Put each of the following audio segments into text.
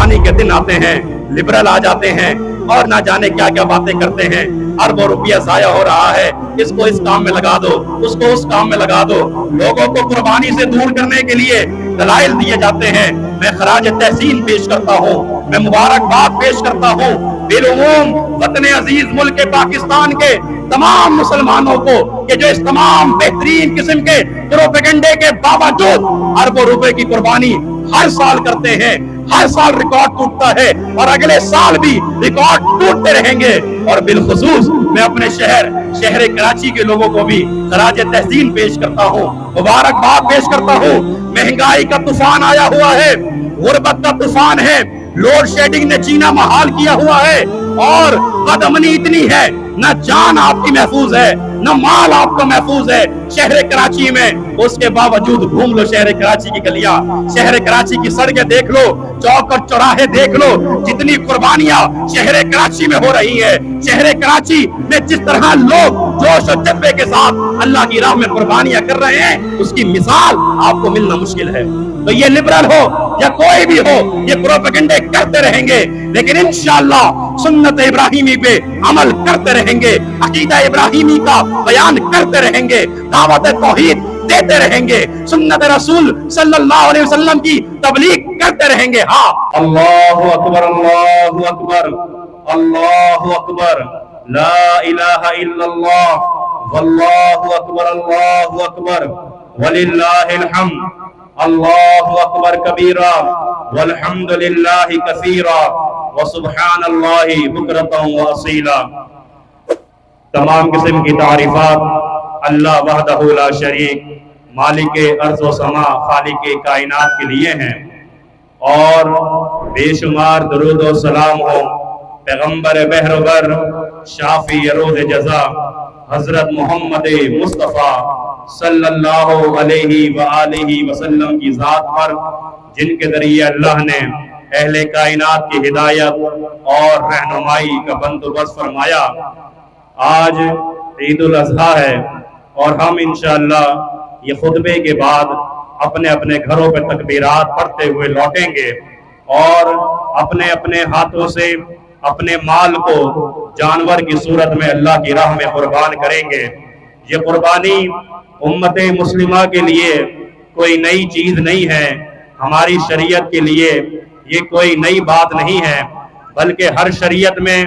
कुर्बानी के दिन आते हैं, लिबरल आ जाते हैं और ना जाने क्या क्या बातें करते हैं। अरबों रुपया जाया हो रहा है, इसको इस काम में लगा दो, उसको उस काम में लगा दो। लोगों को कुर्बानी से दूर करने के लिए दलाइल दिए जाते हैं। मैं खराज तहसीन पेश करता हूँ, मैं मुबारकबाद पेश करता हूँ बिलउमूम वतन अजीज मुल्क पाकिस्तान के तमाम मुसलमानों को कि जो इस तमाम बेहतरीन किस्म के प्रोपेगेंडे के बावजूद अरबों रुपए की कुर्बानी हर साल करते हैं। हर साल रिकॉर्ड टूटता है और अगले साल भी रिकॉर्ड टूटते रहेंगे। और बिलखुसूस मैं अपने शहर कराची के लोगों को भी खराज तहसीन पेश करता हूँ, मुबारकबाद पेश करता हूँ। महंगाई का तूफान आया हुआ है, गुर्बत का तूफान है, लोड शेडिंग ने जीना महाल किया हुआ है और बदअमनी इतनी है, न जान आपकी महफूज है न माल आपका महफूज है शहर कराची में। उसके बावजूद घूम लो शहर कराची की गलियां, शहर कराची की सड़कें देख लो, चौक और चौराहे देख लो, जितनी कुर्बानियां शहर कराची में हो रही है। शहर कराची में जिस तरह लोग जोश और जज्बे के साथ अल्लाह की राह में कुर्बानियां कर रहे हैं, उसकी मिसाल आपको मिलना मुश्किल है। तो ये लिबरल हो या कोई भी हो, ये प्रोपेगेंडे करते रहेंगे, लेकिन इंशाअल्लाह सुन्नत इब्राहिमी पे अमल करते रहेंगे, अकीदा इब्राहिमी का बयान करते रहेंगे, दावत तौहीद देते रहेंगे, सुन्नत रसूल सल्लल्लाहु अलैहि वसल्लम की तबलीग करते रहेंगे। हाँ, अल्लाहु अकबर, अल्लाहु अकबर, अल्लाहु अकबर, ला इलाहा इल्लल्लाह, वल्लाहु अकबर, अल्लाहु अकबर, वलिल्लाहिल हम्द, अल्लाहु अकबर कबीरा, वल्हम्दुलिल्लाहि कसीरा, व सुब्हानल्लाहि बुकरतन व असीला। तमाम किस्म की तारीफात अल्लाह वहदहु ला शरीक मालिक अर्ज़ व समा खालिक कायनात के लिए हैं और बेशुमार दरूद व सलाम हो पैगंबर बहरवर शाफी रोज़ जज़ा हजरत मोहम्मद मुस्तफ़ा सल्लल्लाहु अलैहि व आलिहि वसल्लम की ज़ात पर, जिनके जरिए अल्लाह ने अहले कायनात की हिदायत और रहनुमाई का बंदोबस्त फरमाया। आज ईद उल अज़हा है और हम इंशाअल्लाह ये खुतबे के बाद अपने अपने घरों पे तकबीरात पढ़ते हुए लौटेंगे और अपने अपने हाथों से अपने माल को जानवर की सूरत में अल्लाह की राह में कुर्बान करेंगे। ये कुर्बानी उम्मत मुस्लिमा के लिए कोई नई चीज नहीं है, हमारी शरीयत के लिए ये कोई नई बात नहीं है, बल्कि हर शरीयत में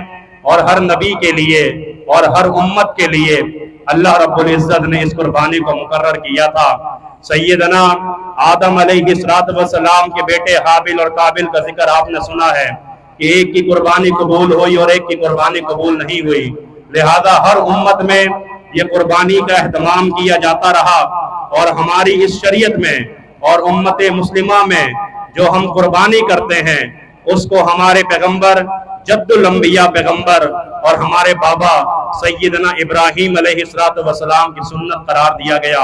और हर नबी के लिए और हर उम्मत के लिए अल्लाह रब्बुल इज्जत ने इस कुर्बानी को मुकर्रर किया था। सैयदना आदम अलैहिस्सलाम के बेटे हाबिल और काबिल का जिक्र आपने सुना है कि एक की कुर्बानी कबूल हुई और एक की कुर्बानी कबूल नहीं हुई। लिहाजा हर उम्मत में ये कुर्बानी का एहतमाम किया जाता रहा और हमारी इस शरीयत में और उम्मत मुस्लिमा में जो हम कुर्बानी करते हैं उसको हमारे पैगंबर जद्दुल अंबिया पैगंबर और हमारे बाबा सैयदना इब्राहीम अलैहिस्सलाम की सुन्नत करार दिया गया।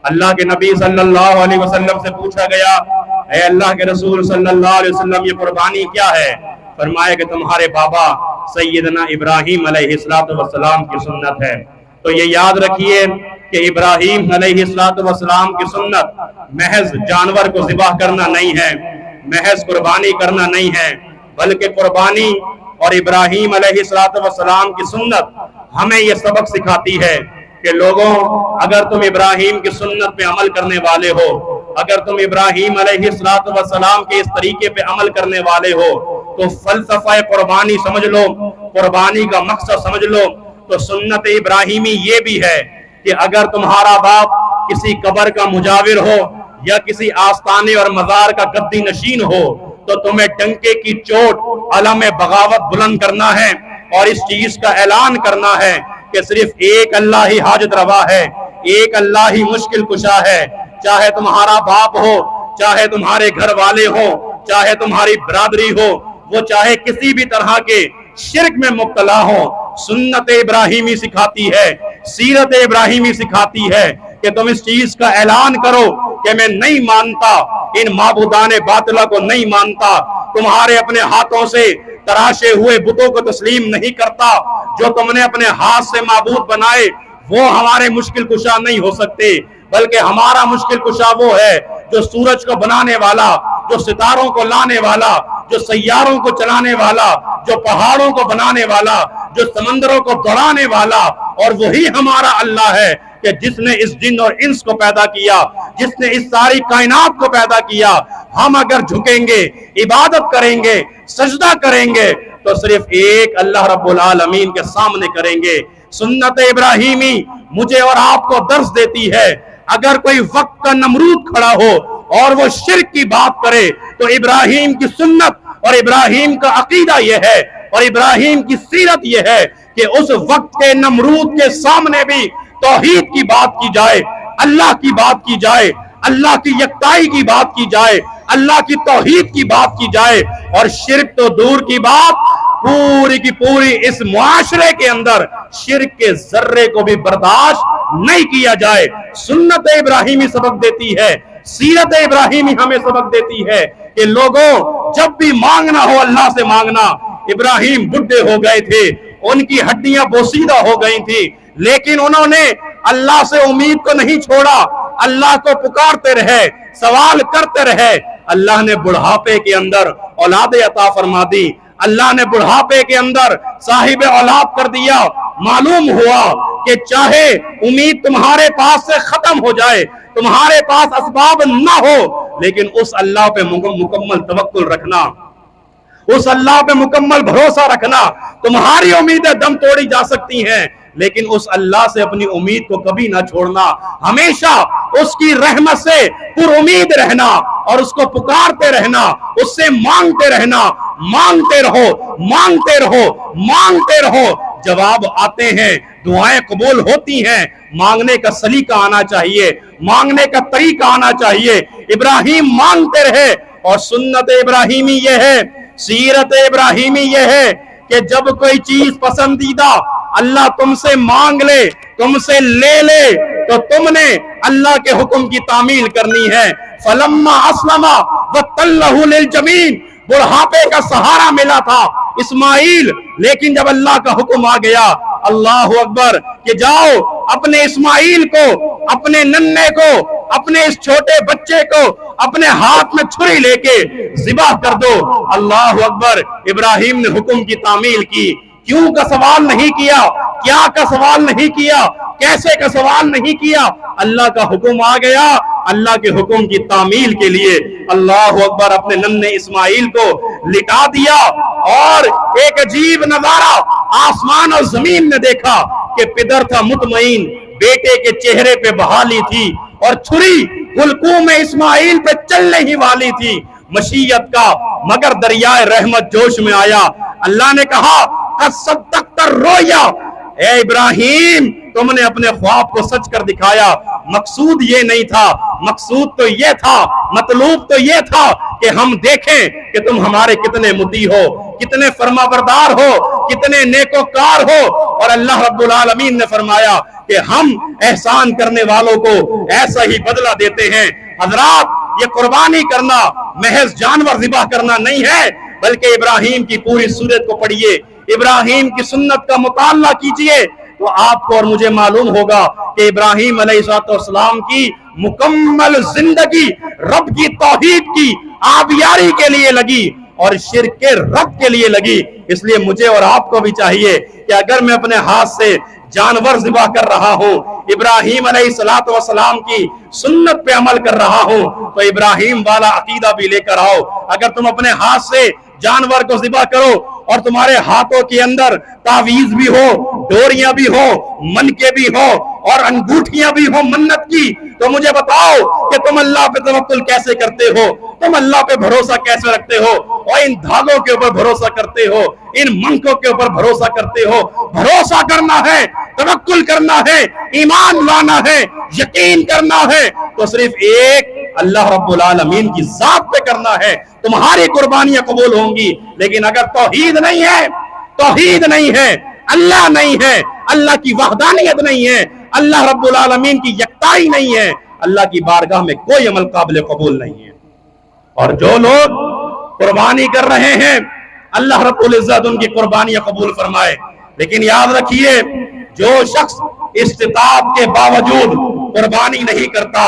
अल्लाह के नबी सल्लल्लाहु अलैहि वसल्लम से पूछा गया, ऐ अल्लाह के रसूल सल्लल्लाहु अलैहि वसल्लम, ये कुर्बानी क्या है? फरमाया कि तुम्हारे बाबा सैयदना इब्राहीम अलैहिस्सलाम की सुन्नत है। तो ये याद रखिए कि इब्राहीम अलैहिस्सलाम की सुन्नत महज जानवर को ज़िबह करना नहीं है, महज कुर्बानी करना नहीं है, बल्कि कुर्बानी और इब्राहीम अलैहिस्सलाम की सुन्नत हमें ये सबक सिखाती है कि लोगों, अगर तुम इब्राहीम की सुन्नत पे अमल करने वाले हो, अगर तुम इब्राहीम अलैहिस्सलाम के इस तरीके पे अमल करने वाले हो, तो फलसफा कुर्बानी समझ लो, कुर्बानी का मकसद समझ लो। तो सुन्नत इब्राहीमी ये भी है कि अगर तुम्हारा बाप किसी कब्र का मुजाविर हो या किसी आस्ताने और मजार का गद्दी नशीन हो, तो तुम्हें डंके की चोट अलम बगावत बुलंद करना है और इस चीज का ऐलान करना है कि सिर्फ एक अल्लाह ही हाजत रवा है, एक अल्लाह ही मुश्किल कुशा है। चाहे तुम्हारा बाप हो, चाहे तुम्हारे घर वाले हो, चाहे तुम्हारी बरादरी हो, वो चाहे किसी भी तरह के शिर्क में मुब्तला हो, सुन्नत इब्राहीमी सिखाती है, सीरत इब्राहीमी सिखाती है कि तुम इस चीज का ऐलान करो कि मैं नहीं मानता, इन माबूदाने बातिला को नहीं मानता, तुम्हारे अपने हाथों से तराशे हुए बुतों को तस्लीम नहीं करता, जो तुमने अपने हाथ से माबूद बनाए वो हमारे मुश्किल कुशा नहीं हो सकते, बल्कि हमारा मुश्किल कुशा वो है जो सूरज को बनाने वाला, जो सितारों को लाने वाला, جو सैयारों को चलाने वाला, जो पहाड़ों को बनाने वाला, जो समंदरों को दौड़ाने वाला, और वही हमारा अल्लाह है कि जिसने इस जिन और इंस को पैदा किया, जिसने इस सारी कायनात को पैदा किया। हम अगर झुकेंगे, इबादत करेंगे, सजदा करेंगे, तो सिर्फ एक अल्लाह रब्बुल आलमीन के सामने करेंगे। सुन्नत इब्राहिमी मुझे और आपको दर्स देती है, अगर कोई वक्त का नमरूद खड़ा हो और वो शिर्क की बात करे, तो इब्राहिम की सुन्नत और इब्राहिम का अकीदा यह है और इब्राहिम की सीरत यह है कि उस वक्त के नमरूद के सामने भी तौहीद की बात की जाए, अल्लाह की बात की जाए, अल्लाह की यकताई की बात की जाए, अल्लाह की तौहीद की बात की जाए, और शिर्क तो दूर की बात, पूरी की पूरी इस मुआशरे के अंदर शिर्क के जर्रे को भी बर्दाश्त नहीं किया जाए। सुन्नत इब्राहिमी सबक देती है, सीरत इब्राहिमी हमें सबक देती है कि लोगों, जब भी मांगना हो अल्लाह से मांगना। इब्राहिम बुढ़े हो गए थे, उनकी हड्डियां बोसीदा हो गई थी, लेकिन उन्होंने अल्लाह से उम्मीद को नहीं छोड़ा, अल्लाह को पुकारते रहे, सवाल करते रहे। अल्लाह ने बुढ़ापे के अंदर औलाद अता फरमा दी, अल्लाह ने बुढ़ापे के अंदर साहिब औलाद कर दिया। मालूम हुआ कि चाहे उम्मीद तुम्हारे पास से खत्म हो जाए, तुम्हारे पास असबाब ना हो, लेकिन उस अल्लाह पे मुकम्मल तवक्कुल रखना, उस अल्लाह पे मुकम्मल भरोसा रखना। तुम्हारी उम्मीदें दम तोड़ी जा सकती हैं, लेकिन उस अल्लाह से अपनी उम्मीद को कभी ना छोड़ना, हमेशा उसकी रहमत से पुरुमीद रहना और उसको पुकारते रहना, उससे मांगते रहना। मांगते रहो, मांगते रहो, मांगते रहो, जवाब आते हैं, दुआएं कबूल होती हैं। मांगने का सलीका आना चाहिए, मांगने का तरीका आना चाहिए। इब्राहिम मांगते रहे, और सुन्नत इब्राहिमी यह है, सीरत इब्राहिमी यह है कि जब कोई चीज पसंदीदा अल्लाह तुमसे मांग ले, तुमसे ले ले, तो तुमने अल्लाह के हुक्म की तामील करनी है। फलम्मा अस्लमा वतल्लहु लिल जमीन, बुढ़ापे का सहारा मिला था इस्माइल, लेकिन जब अल्लाह का हुक्म आ गया, अल्लाह अकबर, कि जाओ अपने इस्माइल को, अपने नन्हे को, अपने इस छोटे बच्चे को अपने हाथ में छुरी लेके ज़िबा कर दो। अल्लाह अकबर, इब्राहिम ने हुक्म की तामील की। क्यों का सवाल नहीं किया, क्या का सवाल नहीं किया, कैसे का सवाल नहीं किया। अल्लाह का हुक्म आ गया, अल्लाह के हुक्म की तामील के लिए अल्लाह अकबर अपने नन्हे इस्माइल को लिटा दिया। और एक अजीब नजारा आसमान और जमीन ने देखा कि पिदर था मुतमईन, बेटे के चेहरे पे बहाली थी, और छुरी हुलकूम में इस्माइल पे चलने ही वाली थी मशीयत का, मगर दरियाए रहमत जोश में आया। अल्लाह ने कहा, रोया, ए इब्राहिम, तुमने अपने ख्वाब को सच कर दिखाया। मकसूद ये नहीं था, मकसूद तो ये था, मतलूब तो ये था कि हम देखें कि तुम हमारे कितने मुती हो, कितने फरमाबरदार हो, कितने नेकोकार हो। और अल्लाह रब्बुल आलमीन ने फरमाया कि हम एहसान करने वालों को ऐसा ही बदला देते हैं। हजरात, ये कुर्बानी करना महज जानवर ज़िबा करना नहीं है, बल्कि इब्राहिम की पूरी सूरत को पढ़िए, इब्राहिम की सुन्नत का मुताला कीजिए, तो आपको और मुझे मालूम होगा कि इब्राहिम अलैहिस्सलाम की मुकम्मल जिंदगी रब की तौहीद की आबियारी के लिए लगी और शिर्क के रद के लिए लगी। इसलिए मुझे और आपको भी चाहिए कि अगर मैं अपने हाथ से जानवर ज़िबा कर रहा हूं, इब्राहिम अलैहिस्सलाम की सुन्नत पे अमल कर रहा हूं, तो इब्राहिम वाला अकीदा भी लेकर आओ। अगर तुम अपने हाथ से जानवर को ज़िबा करो और तुम्हारे हाथों के अंदर तावीज भी हो, डोरियां भी हो, मनके भी हो और अंगूठियां भी हो मन्नत की, तो मुझे बताओ कि तुम अल्लाह पे तवक्कुल कैसे करते हो, तुम अल्लाह पे भरोसा कैसे रखते हो, और इन धागों के ऊपर भरोसा करते हो, इन मनकों के ऊपर भरोसा करते हो। भरोसा करना है, तवक्कुल करना है, ईमान लाना है, यकीन करना है, तो सिर्फ एक अल्लाह रब्बुल आलमीन की जात पे करना है। तुम्हारी कुर्बानियां कबूल होंगी। लेकिन अगर तौहीद नहीं है, तौहीद नहीं है, अल्लाह नहीं है, अल्लाह की वहदानियत नहीं है, अल्लाह रब्बुल आलमीन की यकताई नहीं है, अल्लाह की बारगाह में कोई अमल काबिल कबूल नहीं है। और जो लोग कुर्बानी कर रहे हैं, अल्लाह रब्बुल इज्जत उनकी कुर्बानियां कबूल फरमाए। लेकिन याद रखिए, जो शख्स इस्तिताअत के बावजूद कुर्बानी नहीं करता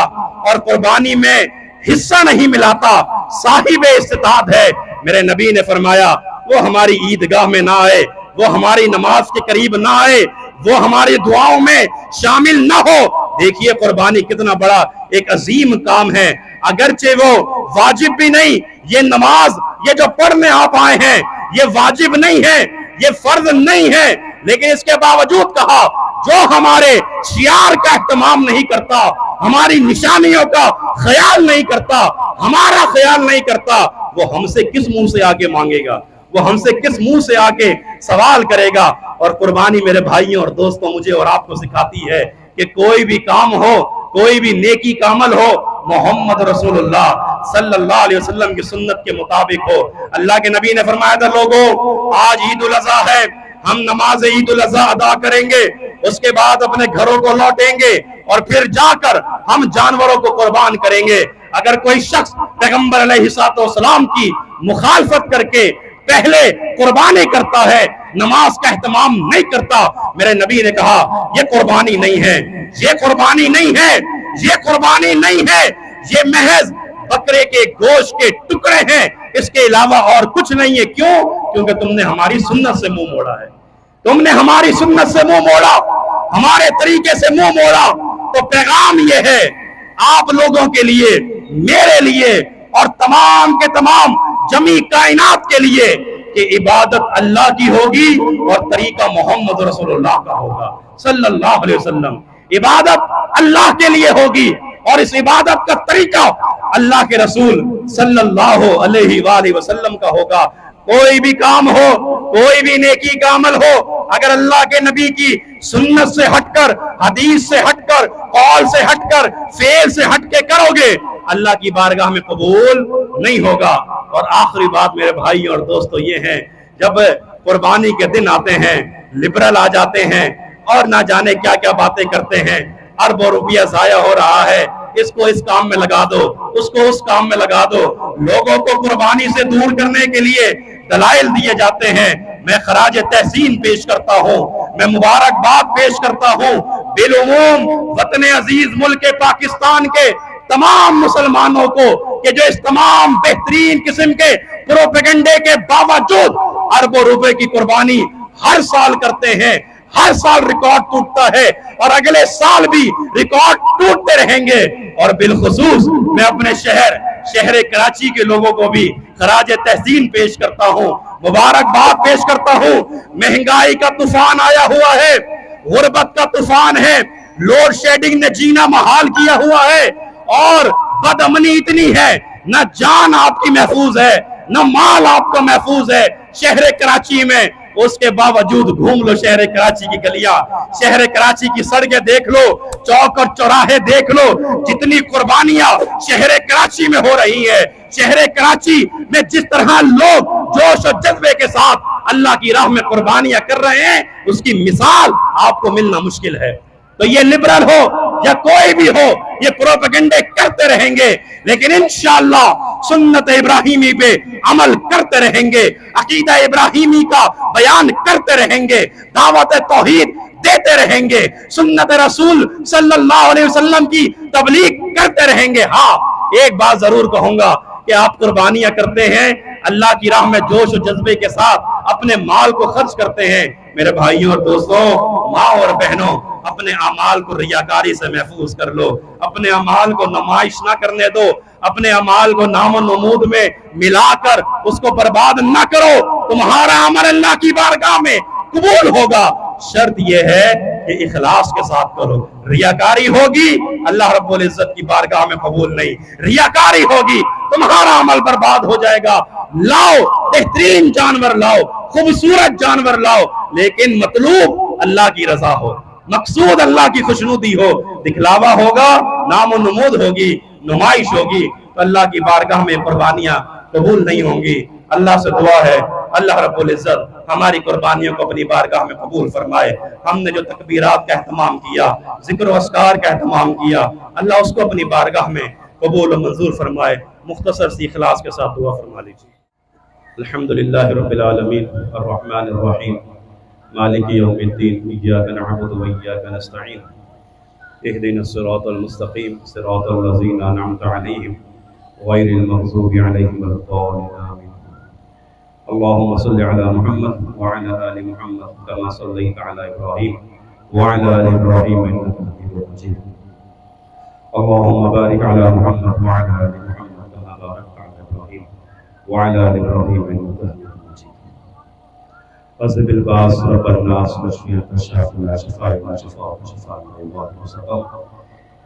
और कुर्बानी में हिस्सा नहीं मिलाता, साहिब इस्तिताअत है। میرے نبی نے فرمایا وہ ہماری عیدگاہ میں نہ آئے، وہ ہماری نماز کے قریب نہ آئے، وہ ہماری دعاؤں میں شامل نہ ہو۔ دیکھیے قربانی کتنا بڑا ایک عظیم کام ہے، اگرچہ وہ واجب بھی نہیں، یہ نماز یہ جو پڑھنے آپ آئے ہیں یہ واجب نہیں ہے، یہ فرض نہیں ہے، لیکن اس کے باوجود کہا جو ہمارے شعار کا اہتمام نہیں کرتا، ہماری نشانیوں کا خیال نہیں کرتا، ہمارا خیال نہیں کرتا، وہ ہم سے کس منہ سے آگے مانگے گا، وہ ہم سے کس منہ سے آگے سوال کرے گا۔ اور قربانی میرے بھائیوں اور دوستوں مجھے اور آپ کو سکھاتی ہے کہ کوئی بھی کام ہو، کوئی بھی نیکی کا عمل ہو، محمد رسول اللہ صلی اللہ علیہ وسلم کی سنت کے مطابق ہو۔ اللہ کے نبی نے فرمایا تھا لوگوں آج عید الاضحیٰ ہے، ہم نماز عید الاضحیٰ ادا کریں گے، اس کے بعد اپنے گھروں کو لوٹیں گے اور پھر جا کر ہم جانوروں کو قربان کریں گے۔ اگر کوئی شخص پیغمبر علیہ السلام کی مخالفت کر کے پہلے قربانی کرتا ہے، نماز کا اہتمام نہیں کرتا، میرے نبی نے کہا یہ قربانی نہیں ہے، یہ قربانی نہیں ہے، یہ قربانی نہیں ہے، یہ محض بکرے کے گوشت کے ٹکڑے ہیں، اس کے علاوہ اور کچھ نہیں ہے۔ کیوں؟ کیونکہ تم نے ہماری سنت سے منہ موڑا ہے، تم نے ہماری سنت سے منہ موڑا، ہمارے طریقے سے منہ موڑا۔ تو پیغام یہ ہے آپ لوگوں کے لیے، میرے لیے اور تمام کے تمام جمی کائنات کے لیے کہ عبادت اللہ کی ہوگی اور طریقہ محمد رسول اللہ کا ہوگا صلی اللہ علیہ وسلم۔ عبادت اللہ کے لیے ہوگی اور اس عبادت کا طریقہ اللہ کے رسول صلی اللہ علیہ وآلہ وسلم کا ہوگا۔ کوئی بھی کام ہو، کوئی بھی نیکی کا عمل ہو، اگر اللہ کے نبی کی سنت سے ہٹ کر، حدیث سے ہٹ کر، قول سے ہٹ کر، فعل سے ہٹ کے کرو گے، اللہ کی بارگاہ میں قبول نہیں ہوگا۔ اور آخری بات میرے بھائی اور دوستو یہ ہے، جب قربانی کے دن آتے ہیں، لبرل آ جاتے ہیں اور نہ جانے کیا کیا باتیں کرتے ہیں، اربوں روپیہ ضائع ہو رہا ہے، اس کو اس کام میں لگا دو، اس کو اس کام میں لگا دو، لوگوں کو قربانی سے دور کرنے کے لیے دلائل دیے جاتے ہیں۔ میں خراج تحسین پیش کرتا ہوں، میں مبارکباد پیش کرتا ہوں بالعموم وطن عزیز ملک پاکستان کے تمام مسلمانوں کو کہ جو اس تمام بہترین قسم کے پروپیگنڈے کے باوجود اربوں روپے کی قربانی ہر سال کرتے ہیں، ہر سال ریکارڈ ٹوٹتا ہے اور اگلے سال بھی ریکارڈ ٹوٹتے رہیں گے۔ اور بالخصوص میں اپنے شہر کراچی کے لوگوں کو بھی خراج تحسین پیش کرتا ہوں، مبارکباد پیش کرتا ہوں۔ مہنگائی کا طوفان آیا ہوا ہے، غربت کا طوفان ہے، لوڈ شیڈنگ نے جینا محال کیا ہوا ہے اور بد امنی اتنی ہے، نہ جان آپ کی محفوظ ہے، نہ مال آپ کا محفوظ ہے شہر کراچی میں۔ اس کے باوجود گھوم لو شہر کراچی کی گلیاں، شہر کراچی کی سڑکیں دیکھ لو، چوک اور چوراہے دیکھ لو، جتنی قربانیاں شہر کراچی میں ہو رہی ہے، شہر کراچی میں جس طرح لوگ جوش و جذبے کے ساتھ اللہ کی راہ میں قربانیاں کر رہے ہیں، اس کی مثال آپ کو ملنا مشکل ہے۔ تو یہ لبرل ہو یا کوئی بھی ہو، یہ پروپیگنڈے کرتے رہیں گے، لیکن انشاءاللہ سنت ابراہیمی پہ عمل کرتے رہیں گے، عقیدہ ابراہیمی کا بیان کرتے رہیں گے، دعوت توحید دیتے رہیں گے، سنت رسول صلی اللہ علیہ وسلم کی تبلیغ کرتے رہیں گے۔ ہاں ایک بات ضرور کہوں گا کہ آپ قربانیاں کرتے ہیں، اللہ کی راہ میں جوش و جذبے کے ساتھ اپنے مال کو خرچ کرتے ہیں، میرے بھائیوں اور دوستوں، ماں اور بہنوں، اپنے اعمال کو ریاکاری سے محفوظ کر لو، اپنے اعمال کو نمائش نہ کرنے دو، اپنے اعمال کو نام و نمود میں ملا کر اس کو برباد نہ کرو، تمہارا عمل اللہ کی بارگاہ میں قبول ہوگا۔ شرط یہ ہے کہ اخلاص کے ساتھ کرو، ریاکاری ہوگی اللہ رب العزت کی بارگاہ میں قبول نہیں، ریاکاری ہوگی تمہارا عمل برباد ہو جائے گا۔ لاؤ بہترین جانور لاؤ، خوبصورت جانور لاؤ، لیکن مطلوب اللہ کی رضا ہو، مقصود اللہ کی خوشنودی ہو، دکھلاوا ہوگا، نام و نمود ہوگی، نمائش ہوگی تو اللہ کی بارگاہ میں قربانیاں قبول نہیں ہوں گی۔ اللہ سے دعا ہے اللہ رب العزت ہماری قربانیوں کو اپنی بارگاہ میں قبول فرمائے۔ ہم نے جو تکبیرات کا اہتمام کیا، ذکر و اذکار کا اہتمام کیا، اللہ اس کو اپنی بارگاہ میں قبول و منظور فرمائے۔ مختصر سی اخلاص کے ساتھ دعا فرما لیجیے۔ الحمدللہ رب العالمین الرحمن الرحیم مالک یوم الدین ایاک نعبد و ایاک نستعین اہدنا الصراط المستقیم صراط الذین انعمت علیہم غیر المغضوب علیہم ولا الضالین آمین۔ اللهم صل على محمد وعلى آل محمد كما صليت على إبراهيم وعلى آل إبراهيم إنك حميد مجيد. اللهم بارك على محمد وعلى آل محمد كما باركت على إبراهيم وعلى آل إبراهيم إنك حميد مجيد. فاصب الباس رب الناس واشفي أنت الشافي لا شفاء إلا شفاءك شفاء الله وسقم.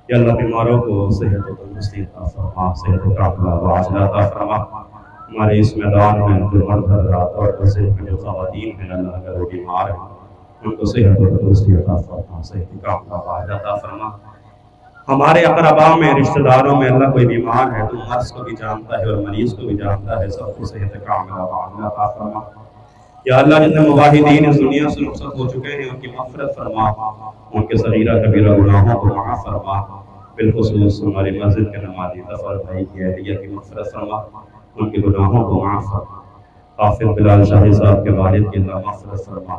یا اللہ بیماروں کو صحت و تندرستی عطا فرما، صحت و کاملہ و عاجلہ عطا فرما. ہمارے اس میدان میں جو مرد حضرات اور مسجد میں جو خواتین ہیں اللہ اگر وہ بیمار ہیں ان کو صحت و تندرستی عطا فرما، صحت و کاملہ و عاجلہ عطا فرما. ہمارے اقرباء میں رشتہ داروں میں اللہ کوئی بیمار ہے تو مرض کو بھی جانتا ہے اور مریض کو بھی جانتا ہے، سب کو صحت کاملہ و عاجلہ عطا فرما. یا اللہ جتنے موحدین اس دنیا سے رخصت ہو چکے ہیں ان کی مغفرت فرما، ان کے صغیرہ کبیرہ گناہوں کو معاف فرما. بالخصوص ہماری مسجد کے نمازی ظفر بھائی کی اہلیہ کی مغفرت فرما، ان کے گناہوں کو معاف فرما. حافظ بلال شاہی صاحب کے والد کی اللہ مغفرت فرما،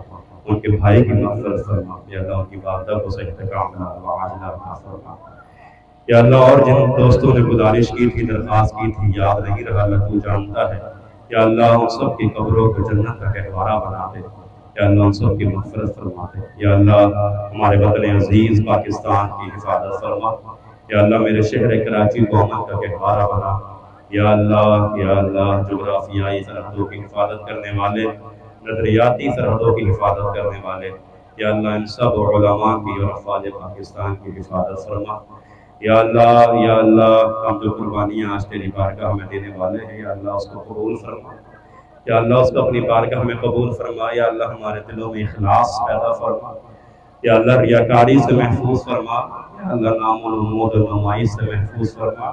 ان کے بھائی کی مغفرت فرما. یا اللہ ان کی والدہ کو صحت کاملہ و عاجلہ عطا فرما. یا اللہ اور جن دوستوں نے گزارش کی تھی، درخواست کی تھی، یاد نہیں رہا، اللہ تو جانتا ہے. یا اللہ ان سب کی قبروں کو جنت کا گہوارہ بنا دے. یا اللہ ان سب کی مغفرت فرما دے. یا اللہ ہمارے وطن عزیز پاکستان کی حفاظت فرما. یا اللہ میرے شہر کراچی کو امن کا گہوارہ بنا. یا اللہ جغرافیائی سرحدوں کی حفاظت کرنے والے، نظریاتی سرحدوں کی حفاظت کرنے والے، یا اللہ ان سب علماء کی اور افواج پاکستان کی حفاظت فرما. یا اللہ ہم جو قربانیاں آج تیری بارگاہ میں دینے والے ہیں یا اللہ اس کو قبول فرما. یا اللہ اس کو اپنی بارگاہ میں قبول فرما. یا اللہ ہمارے دلوں میں اخلاص پیدا فرما. یا اللہ ریاکاری سے محفوظ فرما. یا اللہ نام و نمود و نمائش سے محفوظ فرما.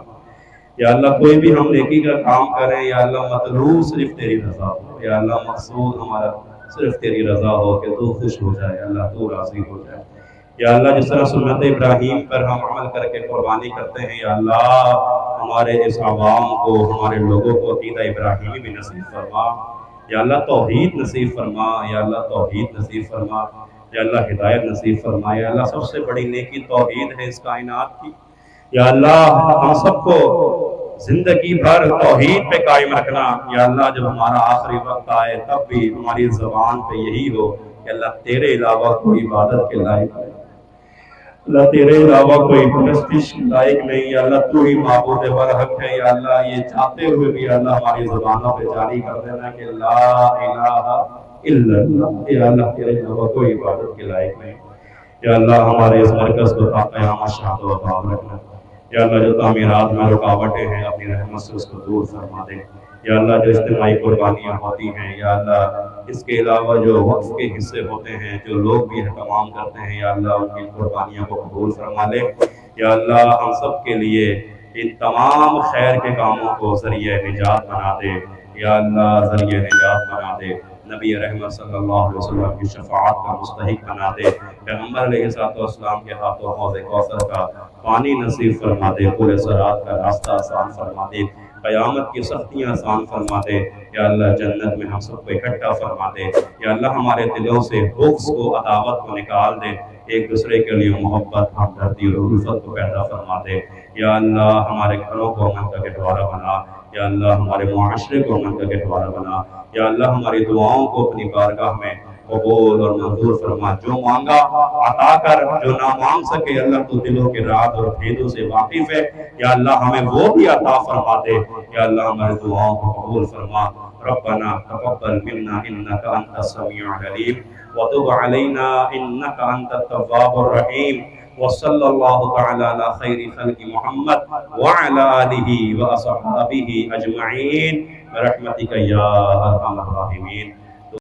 یا اللہ کوئی بھی ہم نیکی کا کام کریں یا اللہ مطلوب صرف تیری رضا ہو. یا اللہ مقصود ہمارا صرف تیری رضا ہو کہ تو خوش ہو جائے، اللہ تو راضی ہو جائے. یا اللہ جس طرح سنت ابراہیم پر ہم عمل کر کے قربانی کرتے ہیں یا اللہ ہمارے اس عوام کو، ہمارے لوگوں کو عقیدہ ابراہیمی بھی نصیب فرما. یا اللہ توحید نصیب فرما. یا اللہ توحید نصیب فرما. یا اللہ ہدایت نصیب فرما. یا اللہ سب سے بڑی نیکی توحید ہے اس کائنات کی. یا اللہ ہم سب کو زندگی بھر توحید پہ قائم رکھنا. یا اللہ جب ہمارا آخری وقت آئے تب بھی ہماری زبان پہ یہی ہو کہ اللہ تیرے علاوہ کوئی عبادت کے لائق ہے، اللہ تیرے علاوہ کوئی پرستش لائق نہیں. یا اللہ تو ہی معبود برحق ہے. یا اللہ یہ چاہتے ہوئے بھی اللہ ہماری زبانوں پہ جاری کر دینا کہ لا الہ الا اللہ. یا اللہ تیرے علاوہ کوئی عبادت کے لائق نہیں. یا اللہ ہمارے اس مرکز کو تا قیامت شاد و آباد رکھنا. یا اللہ جو تعمیرات میں رکاوٹیں ہیں اپنی رحمت سے اس کو دور فرما دے. یا اللہ جو اجتماعی قربانیاں ہوتی ہیں یا اللہ اس کے علاوہ جو وقف کے حصے ہوتے ہیں جو لوگ بھی اہتمام کرتے ہیں یا اللہ ان کی قربانیوں کو قبول فرما لے. یا اللہ ہم سب کے لیے ان تمام خیر کے کاموں کو ذریعہ نجات بنا دے. یا اللہ ذریعہ نجات بنا دے. نبی رحمت صلی اللہ علیہ وسلم کی شفاعت کا مستحق بنا دے. پیغمبر علیہ السلام کے ہاتھوں حوض کوثر کا پانی نصیب فرما دے. پورے صراط کا راستہ آسان فرما دے. قیامت کی سختیاں آسان فرما دے. یا اللہ جنت میں ہم سب کو اکٹھا فرما دے. یا اللہ ہمارے دلوں سے بغض کو، عداوت کو نکال دے. ایک دوسرے کے لیے محبت، ہمدردی اور الفت کو پیدا فرما دے. یا اللہ ہمارے گھروں کو امن کا گہوارہ بنا. یا اللہ ہمارے معاشرے کو امن کا گہوارہ بنا. یا اللہ ہماری دعاؤں کو اپنی بارگاہ میں قبول اور منظور فرما. جو مانگا عطا کر، جو نہ مانگ سکے اللہ تو دلوں کے راز اور بھیدوں سے واقف ہے. یا اللہ ہمیں وہ بھی عطا فرما دے. یا اللہ ہماری دعاؤں کو قبول فرما. ربنا تقبل منا انك انت السميع العليم وتب علينا انك انت التواب الرحيم وصلى الله تعالى على خير خلق محمد وعلى آله وأصحابه أجمعين برحمتك يا أرحم الراحمين.